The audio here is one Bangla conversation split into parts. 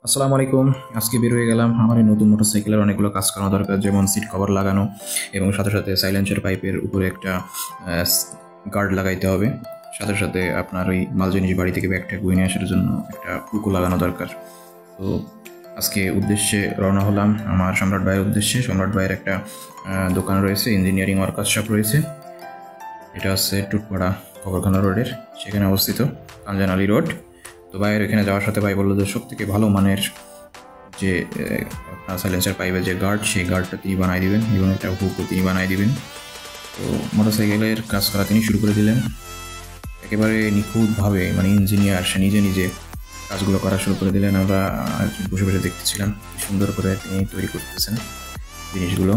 আসসালামু আলাইকুম। আজকে বের হয়ে গেলাম আমার এই নতুন মোটরসাইকেলের অনেকগুলো কাজ করানো দরকার, যেমন সিট কভার লাগানো এবং সাথে সাথে সাইলেন্সার পাইপের উপরে একটা গার্ড লাগাইতে হবে। সাথে সাথে আপনার ওই মাল জিনিস বাড়ি থেকে ব্যাগটা বয়ে নিয়ে আসার জন্য একটা হুকও লাগানো দরকার। তো আজকে উদ্দেশ্যে রওনা হলাম আমার সম্রাট ভাইয়ের উদ্দেশ্যে। সম্রাট ভাইয়ের একটা দোকান রয়েছে, ইঞ্জিনিয়ারিং ওয়ার্কশপ রয়েছে। এটা হচ্ছে টুটপাড়া কবরখানা রোডের, সেখানে অবস্থিত কাঞ্জান আলী রোড। তো ভাইয়ের এখানে যাওয়ার সাথে ভাই বললো যে সব থেকে ভালো মানের যে আপনার সাইলেন্সার পাইপের যে গার্ড, সেই গার্ডটা তিনি বানাই দিবেন এবং একটা হুকও তিনি বানাই দিবেন। তো মোটরসাইকেলের কাজ করা তিনি শুরু করে দিলেন একেবারে নিখুঁতভাবে, মানে ইঞ্জিনিয়ার সে নিজে নিজে কাজগুলো করা শুরু করে দিলেন। আমরা বসে বসে দেখতেছিলাম কি সুন্দর করে তিনি তৈরি করতেছেন জিনিসগুলো,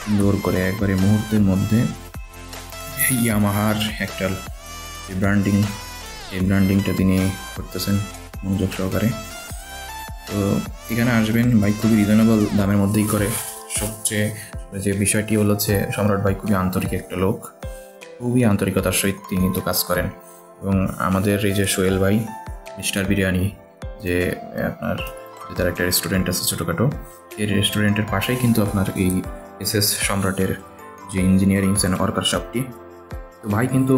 সুন্দর করে একবারে মুহূর্তের মধ্যে। ইয়ামাহার একটা যে ব্র্যান্ডিং, এই ব্র্যান্ডিংটা তিনি করতেছেন মনোযোগ সহকারে। তো এখানে আসবেন, ভাই খুবই রিজনেবল দামের মধ্যেই করে। সবচেয়ে যে বিষয়টি হলো যে সম্রাট ভাই খুবই আন্তরিক একটা লোক, খুবই আন্তরিকতার সহিত তিনি তো কাজ করেন। এবং আমাদের এই যে সোহেল ভাই মিস্টার বিরিয়ানি, যে আপনার যে তার একটা রেস্টুরেন্ট আছে ছোটোখাটো, এই রেস্টুরেন্টের পাশেই কিন্তু আপনার এই এসএস সম্রাটের যে ইঞ্জিনিয়ারিং অ্যান্ড ওয়ার্কশপটি। তো ভাই কিন্তু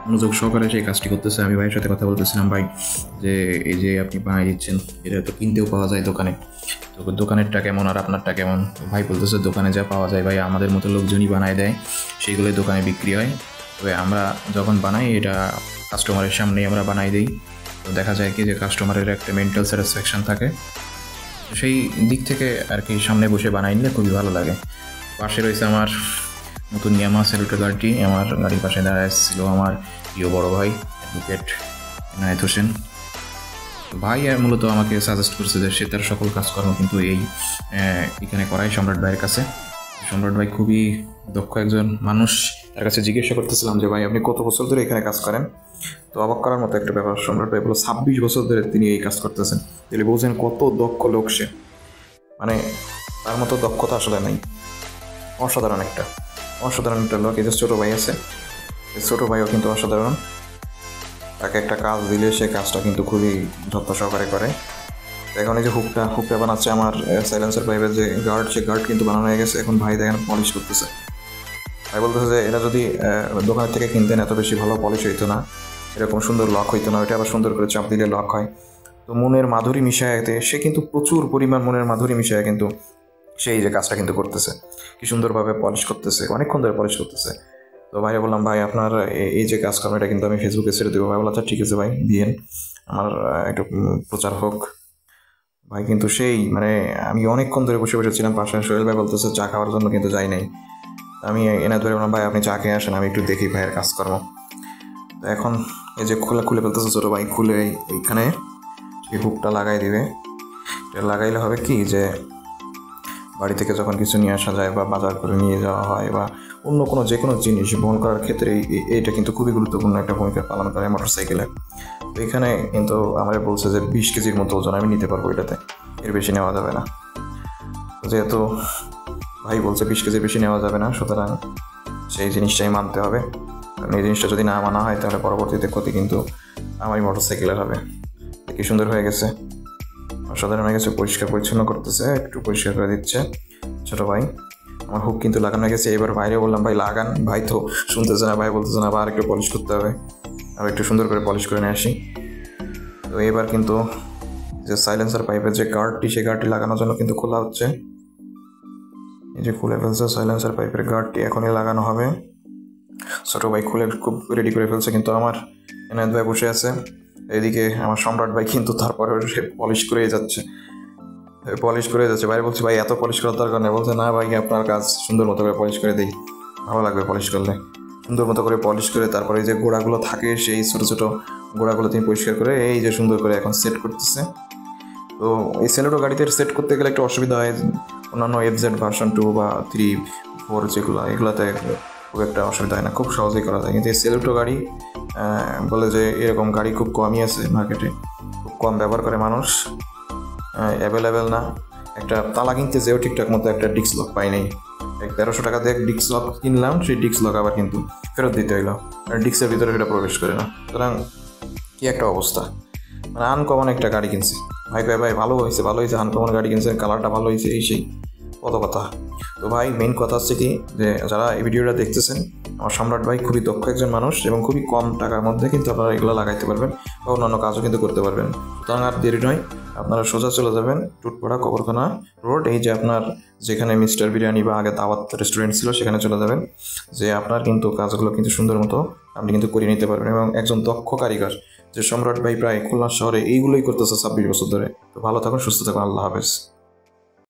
মনোযোগ সহকারে সেই কাজটি করতেছে। আমি ভাইয়ের সাথে কথা বলতেছিলাম, ভাই যে এই যে আপনি বানিয়ে দিচ্ছেন এটা তো কিনতেও পাওয়া যায় দোকানে, তো দোকানেরটা কেমন আর আপনারটা কেমন? ভাই বলতেছে দোকানে যা পাওয়া যায় ভাই আমাদের মতো লোকজনই বানায় দেয়, সেইগুলোই দোকানে বিক্রি হয়। তবে আমরা যখন বানাই এটা কাস্টমারের সামনেই আমরা বানাই দিই। তো দেখা যায় কি যে কাস্টমারের একটা মেন্টাল স্যাটিসফ্যাকশন থাকে, সেই দিক থেকে আর কি সামনে বসে বানাই নিলে খুবই ভালো লাগে। পাশে রয়েছে আমার নতুন ইয়ামা সেলুটো গাড়িটি, আমার গাড়ির পাশে দাঁড়ায় ছিল আমার প্রিয় বড় ভাই অ্যাডভোকেট এনায়েত হোসেন। ভাই মূলত আমাকে সাজেস্ট করছে যে সে তার সকল কাজকর্ম কিন্তু এখানে করাই সম্রাট ভাইয়ের কাছে। সম্রাট ভাই খুবই দক্ষ একজন মানুষ। তার কাছে জিজ্ঞাসা করতেছিলাম যে ভাই আপনি কত বছর ধরে এখানে কাজ করেন? তো অবাক করার মতো একটা ব্যাপার, সম্রাট ভাই বলো 26 বছর ধরে তিনি এই কাজ করতেছেন। তাহলে বলছেন কত দক্ষ লোক সে, মানে তার মতো দক্ষতা আসলে নাই। অসাধারণ একটা লোক। এই যে ছোটো ভাই আছে, এই ছোটো ভাইও কিন্তু অসাধারণ। তাকে একটা কাজ দিলে সে কাজটা কিন্তু খুবই যত্ন সহকারে করে। এখন এই যে হুকটা বানাচ্ছে আমার সাইলেন্সার পাইপের যে গার্ড, সে গার্ড কিন্তু বানানো হয়ে গেছে। এখন ভাই দেখেন পলিশ করতেছে। ভাই বলতেছে যে এটা যদি দোকানের থেকে কিনতেন এত বেশি ভালো পলিশ হইতো না, এরকম সুন্দর লক হইতো না, ওইটা আবার সুন্দর করে চাপ দিলে লক হয়। তো মনের মাধুরী মিশায়াতে সে কিন্তু প্রচুর পরিমাণ মনের মাধুরী মিশায় কিন্তু সেই যে কাজটা কিন্তু করতেছে, কি সুন্দরভাবে পলিশ করতেছে, অনেকক্ষণ ধরে পলিশ করতেছে। তো ভাইয়া বললাম ভাই আপনার এই যে কাজকর্ম এটা কিন্তু আমি ফেসবুকে ছেড়ে দেবো। ভাই বললাম আচ্ছা ঠিক আছে ভাই দিয়েন, আমার একটু প্রচার হোক। ভাই কিন্তু সেই মানে আমি অনেকক্ষণ ধরে বসে বসেছিলাম পাশে, সোহেল ভাই বলতেছে চা খাওয়ার জন্য কিন্তু যাই নাই। আমি এনে ধরে বললাম ভাই আপনি চা খেয়ে আসেন, আমি একটু দেখি ভাইয়ের কাজকর্ম। তো এখন এই যে খুলে ফেলতেছে ছোটো ভাই, খুলে এইখানে এই হুকটা লাগাই দিবে। এটা লাগাইলে হবে কি যে বাড়ি থেকে যখন কিছু নিয়ে আসা যায় বা বাজার করে নিয়ে যাওয়া হয় বা অন্য কোনো যে কোনো জিনিস বহন করার ক্ষেত্রে এইটা কিন্তু খুবই গুরুত্বপূর্ণ একটা ভূমিকা পালন করে মোটরসাইকেলে। তো এখানে কিন্তু আমার বলছে যে 20 কেজির মতো ওজন আমি নিতে পারবো, এটাতে এর বেশি নেওয়া যাবে না। যেহেতু ভাই বলছে 20 কেজির বেশি নেওয়া যাবে না, সুতরাং সেই জিনিসটাই মানতে হবে। কারণ এই জিনিসটা যদি না মানা হয় তাহলে পরবর্তীতে ক্ষতি কিন্তু আমারই মোটরসাইকেলের হবে। কি সুন্দর হয়ে গেছে, অসাধারণ হয়ে গেছে। পরিষ্কার পরিচ্ছন্ন করতেছে, একটু পরিষ্কার করে দিচ্ছে ছোটো ভাই। আমার হুক কিন্তু লাগানো হয়ে গেছে। এবার বাইরে বললাম ভাই লাগান, ভাই তো শুনতেছে না, ভাই বলতেছে না, আবার একটু পলিশ করতে হবে, আর একটু সুন্দর করে পলিশ করে নিয়ে আসি। তো এবার কিন্তু যে সাইলেন্সার পাইপের যে গার্ডটি, সেই গার্ডটি লাগানোর জন্য কিন্তু খোলা হচ্ছে। এই যে খুলে ফেলছে সাইলেন্সার পাইপের গার্ডটি, এখনই লাগানো হবে। ছোটো ভাই খুলে খুব রেডি করে ফেলছে, কিন্তু আমার এনায়েত ভাই বসে আছে এদিকে। আমার সম্রাট ভাই কিন্তু তারপরে সে পলিশ করেই যাচ্ছে। বাইরে বলছি ভাই এত পলিশ করার দরকার নেই। বলছে না ভাই আপনার কাজ সুন্দর মতো করে পলিশ করে দিই, ভালো লাগবে পলিশ করলে। সুন্দর মতো করে পলিশ করে তারপরে যে গোড়াগুলো থাকে সেই ছোটো ছোটো গোড়াগুলো তিনি পরিষ্কার করে এই যে সুন্দর করে এখন সেট করতেছে। তো এই সেলোটো গাড়িতে সেট করতে গেলে একটু অসুবিধা হয়, অন্যান্য FZ ভার্সন 2 বা 3, 4 এগুলোতে খুব একটা অসুবিধা হয় না, খুব সহজেই করা যায়। কিন্তু এই সেলোটো গাড়ি বলে যে এরকম গাড়ি খুব কমই আছে মার্কেটে, খুব কম ব্যবহার করে মানুষ, অ্যাভেলেবেল না। একটা তালা কিনতে যেও ঠিকঠাক মতো একটা ডিস্ক লক পাই নাই। 1300 টাকা দিয়ে ডিস্ক লক কিনলাম, সেই ডিস্ক লক আবার কিন্তু ফেরত দিতে হইলো, ডিস্কের ভিতরে সেটা প্রবেশ করে না। সুতরাং কি একটা অবস্থা, মানে আনকমন একটা গাড়ি কিনছি। ভাই কয় ভাই ভালো হয়েছে আনকমন গাড়ি কিনছেন, কালারটা ভালো হয়েছে, এই সেই কত কথা। তো ভাই মেইন কথা হচ্ছে কি, যে যারা এই ভিডিওটা দেখতেছেন, আমার সম্রাট ভাই খুবই দক্ষ একজন মানুষ এবং খুবই কম টাকার মধ্যে কিন্তু আপনারা এগুলো লাগাইতে পারবেন বা অন্যান্য কাজও কিন্তু করতে পারবেন। সুতরাং আর দেরি নয়, আপনারা সোজা চলে যাবেন টুটপাড়া কবরখানা রোড, এই যে আপনার যেখানে মিস্টার বিরিয়ানি বা আগে দাওয়াত রেস্টুরেন্ট ছিল সেখানে চলে যাবেন, যে আপনার কিন্তু কাজগুলো কিন্তু সুন্দর মতো আপনি কিন্তু করে নিতে পারবেন এবং একজন দক্ষ কারিগর যে সম্রাট ভাই প্রায় খুলনা শহরে এইগুলোই করতেছে 26 বছর ধরে। তো ভালো থাকুন, সুস্থ থাকুন, আল্লাহ হাফেজ।